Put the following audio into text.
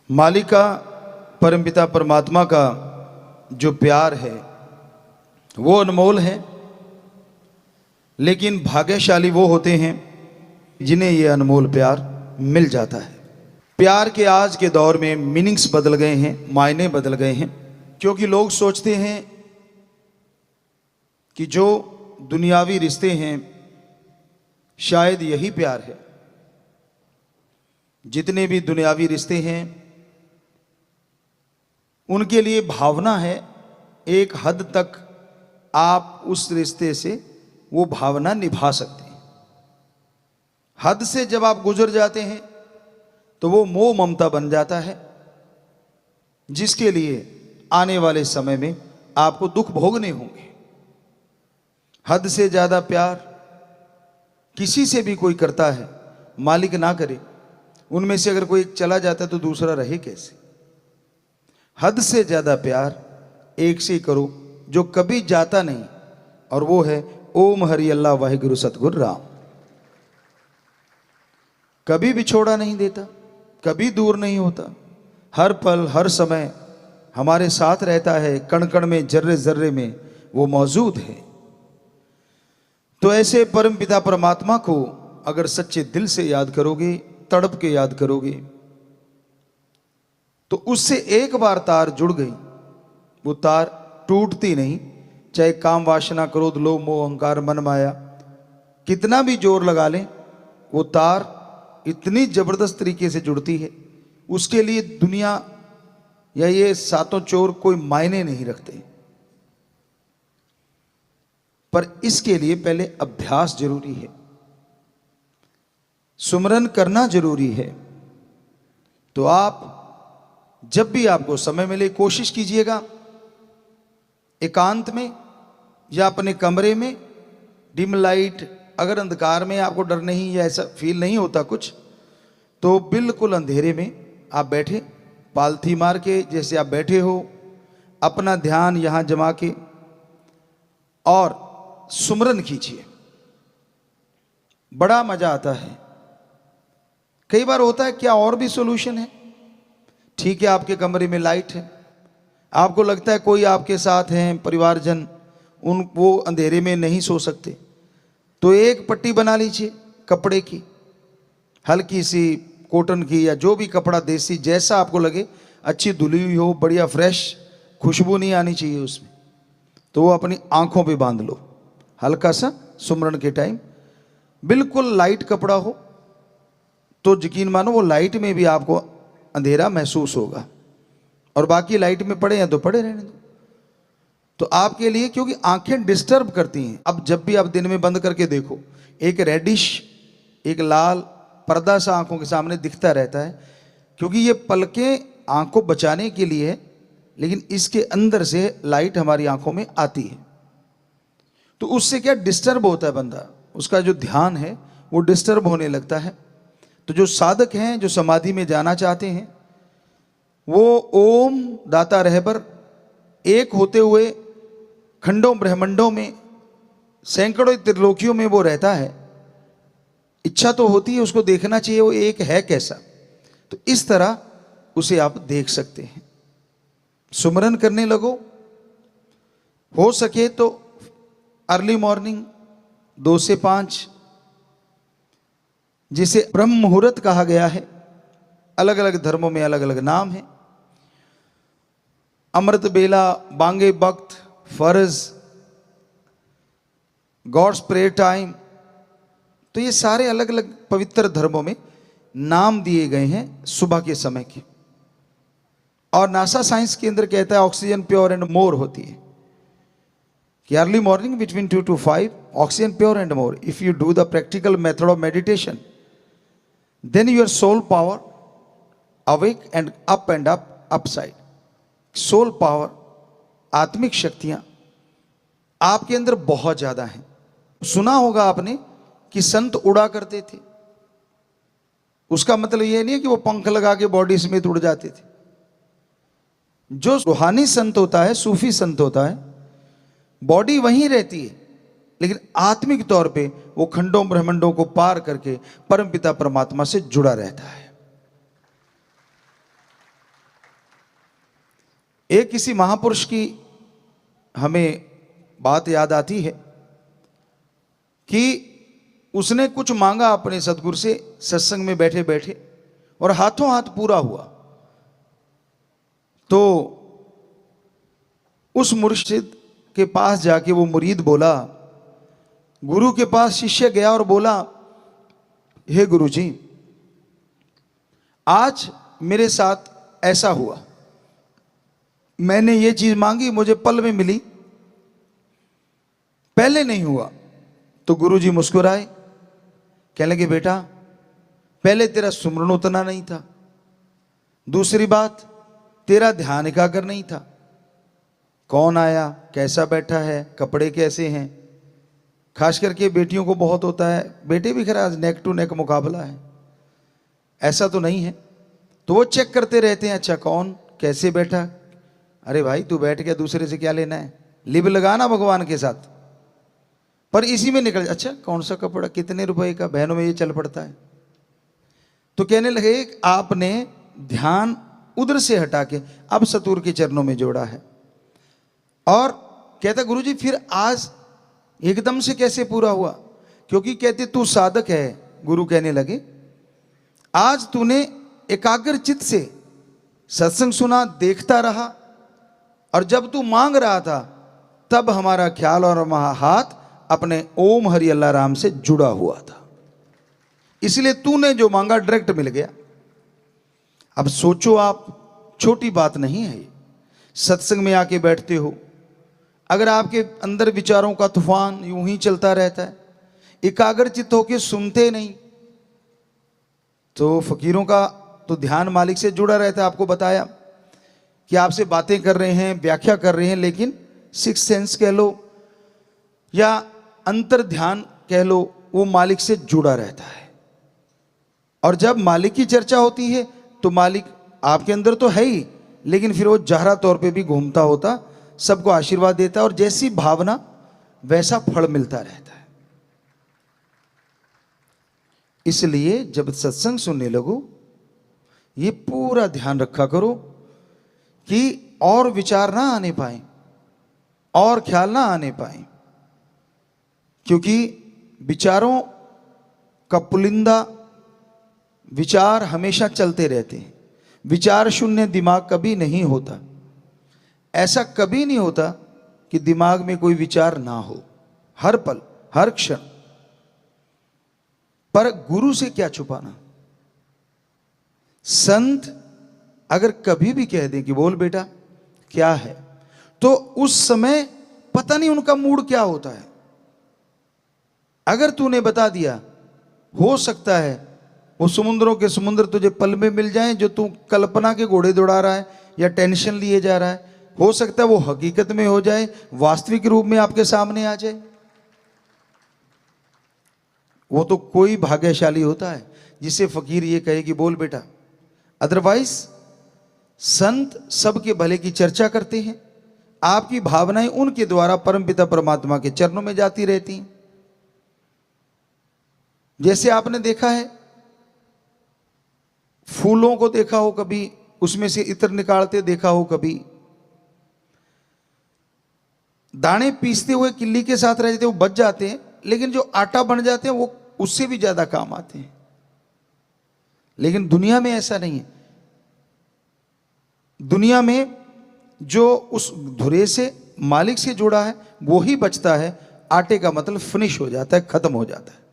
मालिका परमपिता परमात्मा का जो प्यार है वो अनमोल है, लेकिन भाग्यशाली वो होते हैं जिन्हें ये अनमोल प्यार मिल जाता है। प्यार के आज के दौर में मीनिंग्स बदल गए हैं, मायने बदल गए हैं, क्योंकि लोग सोचते हैं कि जो दुनियावी रिश्ते हैं शायद यही प्यार है। जितने भी दुनियावी रिश्ते हैं उनके लिए भावना है, एक हद तक आप उस रिश्ते से वो भावना निभा सकते हैं। हद से जब आप गुजर जाते हैं तो वो मोह ममता बन जाता है, जिसके लिए आने वाले समय में आपको दुख भोगने होंगे। हद से ज्यादा प्यार किसी से भी कोई करता है, मालिक ना करे, उनमें से अगर कोई चला जाता है तो दूसरा रहे कैसे। हद से ज्यादा प्यार एक से ही करो जो कभी जाता नहीं, और वो है ओम हरि अल्लाह वाहिगुरु सतगुरु राम। कभी बिछोड़ा नहीं देता, कभी दूर नहीं होता, हर पल हर समय हमारे साथ रहता है, कण कण में जर्रे जर्रे में वो मौजूद है। तो ऐसे परम पिता परमात्मा को अगर सच्चे दिल से याद करोगे, तड़प के याद करोगे, तो उससे एक बार तार जुड़ गई, वो तार टूटती नहीं। चाहे काम वासना क्रोध लोभ मोह अहंकार मन माया कितना भी जोर लगा लें, वो तार इतनी जबरदस्त तरीके से जुड़ती है, उसके लिए दुनिया या ये सातों चोर कोई मायने नहीं रखते। पर इसके लिए पहले अभ्यास जरूरी है, सुमरन करना जरूरी है। तो आप जब भी आपको समय मिले कोशिश कीजिएगा एकांत में या अपने कमरे में, डिम लाइट, अगर अंधकार में आपको डर नहीं या ऐसा फील नहीं होता कुछ, तो बिल्कुल अंधेरे में आप बैठे, पालथी मार के जैसे आप बैठे हो, अपना ध्यान यहां जमा के और सुमरन कीजिए। बड़ा मजा आता है। कई बार होता है क्या और भी सॉल्यूशन है। ठीक है, आपके कमरे में लाइट है, आपको लगता है कोई आपके साथ हैं परिवारजन, वो अंधेरे में नहीं सो सकते, तो एक पट्टी बना लीजिए कपड़े की, हल्की सी कॉटन की या जो भी कपड़ा देसी जैसा आपको लगे, अच्छी धुली हुई हो, बढ़िया फ्रेश, खुशबू नहीं आनी चाहिए उसमें, तो वो अपनी आंखों पे बांध लो हल्का सा सुमरन के टाइम। बिल्कुल लाइट कपड़ा हो तो यकीन मानो वो लाइट में भी आपको अंधेरा महसूस होगा, और बाकी लाइट में पड़े हैं तो पड़े रहने दो। तो आपके लिए, क्योंकि आंखें डिस्टर्ब करती हैं। अब जब भी आप दिन में बंद करके देखो, एक रेडिश, एक लाल पर्दा सा आंखों के सामने दिखता रहता है, क्योंकि ये पलकें आंखों बचाने के लिए है, लेकिन इसके अंदर से लाइट हमारी आंखों में आती है, तो उससे क्या डिस्टर्ब होता है बंदा, उसका जो ध्यान है वो डिस्टर्ब होने लगता है। तो जो साधक हैं, जो समाधि में जाना चाहते हैं, वो ओम दाता रहबर एक होते हुए खंडों ब्रह्मंडों में, सैकड़ों त्रिलोकियों में वो रहता है। इच्छा तो होती है उसको देखना चाहिए वो एक है कैसा, तो इस तरह उसे आप देख सकते हैं। सुमरन करने लगो, हो सके तो अर्ली मॉर्निंग 2 से 5, जिसे ब्रह्म मुहूर्त कहा गया है। अलग अलग धर्मों में अलग अलग नाम है। अमृत बेला, बांगे वक्त, फर्ज, गॉड्स प्रेयर टाइम, तो ये सारे अलग अलग पवित्र धर्मों में नाम दिए गए हैं सुबह के समय के। और नासा साइंस के अंदर कहता है ऑक्सीजन प्योर एंड मोर होती है, कि early morning between 2 to 5 oxygen pure and more. If you do the practical method of meditation, then your soul power awake and up upside। Soul power, आत्मिक शक्तियां आपके अंदर बहुत ज्यादा हैं। सुना होगा आपने कि संत उड़ा करते थे, उसका मतलब यह नहीं है कि वो पंख लगा के बॉडी समेत उड़ जाते थे। जो रूहानी संत होता है, सूफी संत होता है, बॉडी वहीं रहती है, लेकिन आत्मिक तौर पे वो खंडों ब्रह्मंडों को पार करके परमपिता परमात्मा से जुड़ा रहता है। एक किसी महापुरुष की हमें बात याद आती है कि उसने कुछ मांगा अपने सदगुरु से सत्संग में बैठे बैठे और हाथों हाथ पूरा हुआ। तो उस मुर्शिद के पास जाके वो मुरीद बोला, गुरु के पास शिष्य गया और बोला, हे गुरु जी, आज मेरे साथ ऐसा हुआ, मैंने ये चीज मांगी मुझे पल में मिली, पहले नहीं हुआ। तो गुरु जी मुस्कुराए, कहने लगे, बेटा पहले तेरा सुमरन उतना नहीं था, दूसरी बात तेरा ध्यान एकाग्र नहीं था, कौन आया, कैसा बैठा है, कपड़े कैसे हैं, खास करके बेटियों को बहुत होता है, बेटे भी खैर आज नेक टू नेक मुकाबला है, ऐसा तो नहीं है, तो वो चेक करते रहते हैं, अच्छा कौन कैसे बैठा। अरे भाई तू बैठ गया, दूसरे से क्या लेना है, लिब लगाना भगवान के साथ, पर इसी में निकल, अच्छा कौन सा कपड़ा, कितने रुपए का, बहनों में ये चल पड़ता है। तो कहने लगे आपने ध्यान उधर से हटा के अब सतगुरु के चरणों में जोड़ा है। और कहता गुरुजी फिर आज एकदम से कैसे पूरा हुआ, क्योंकि कहते तू साधक है। गुरु कहने लगे आज तूने एकाग्र चित्त से सत्संग सुना, देखता रहा, और जब तू मांग रहा था तब हमारा ख्याल और हमारा हाथ अपने ओम हरि अल्लाह राम से जुड़ा हुआ था, इसलिए तूने जो मांगा डायरेक्ट मिल गया। अब सोचो आप, छोटी बात नहीं है ये। सत्संग में आके बैठते हो, अगर आपके अंदर विचारों का तूफान यूं ही चलता रहता है, एकाग्रचित्त होके सुनते नहीं, तो फकीरों का तो ध्यान मालिक से जुड़ा रहता है। आपको बताया कि आपसे बातें कर रहे हैं, व्याख्या कर रहे हैं, लेकिन सिक्स सेंस कह लो या अंतर ध्यान कह लो, वो मालिक से जुड़ा रहता है। और जब मालिक की चर्चा होती है तो मालिक आपके अंदर तो है ही, लेकिन फिर वो जाहरा तौर पे भी घूमता होता, सबको आशीर्वाद देता है, और जैसी भावना वैसा फल मिलता रहता है। इसलिए जब सत्संग सुनने लगो, ये पूरा ध्यान रखा करो कि और विचार ना आने पाए और ख्याल ना आने पाए, क्योंकि विचारों का पुलिंदा विचार हमेशा चलते रहते हैं। विचार शून्य दिमाग कभी नहीं होता। ऐसा कभी नहीं होता कि दिमाग में कोई विचार ना हो, हर पल हर क्षण। पर गुरु से क्या छुपाना। संत अगर कभी भी कह दें कि बोल बेटा क्या है, तो उस समय पता नहीं उनका मूड क्या होता है। अगर तूने बता दिया, हो सकता है वो समुद्रों के समुद्र तुझे पल में मिल जाएं, जो तू कल्पना के घोड़े दौड़ा रहा है या टेंशन लिए जा रहा है, हो सकता है वो हकीकत में हो जाए, वास्तविक रूप में आपके सामने आ जाए। वो तो कोई भाग्यशाली होता है जिसे फकीर ये कहे कि बोल बेटा। अदरवाइज संत सबके भले की चर्चा करते हैं, आपकी भावनाएं उनके द्वारा परमपिता परमात्मा के चरणों में जाती रहती हैं। जैसे आपने देखा है, फूलों को देखा हो कभी, उसमें से इत्र निकालते देखा हो कभी, दाने पीसते हुए किल्ली के साथ रह जाते, वो बच जाते हैं, लेकिन जो आटा बन जाते हैं वो उससे भी ज्यादा काम आते हैं। लेकिन दुनिया में ऐसा नहीं है। दुनिया में जो उस धुरे से मालिक से जुड़ा है वो ही बचता है, आटे का मतलब फिनिश हो जाता है, खत्म हो जाता है।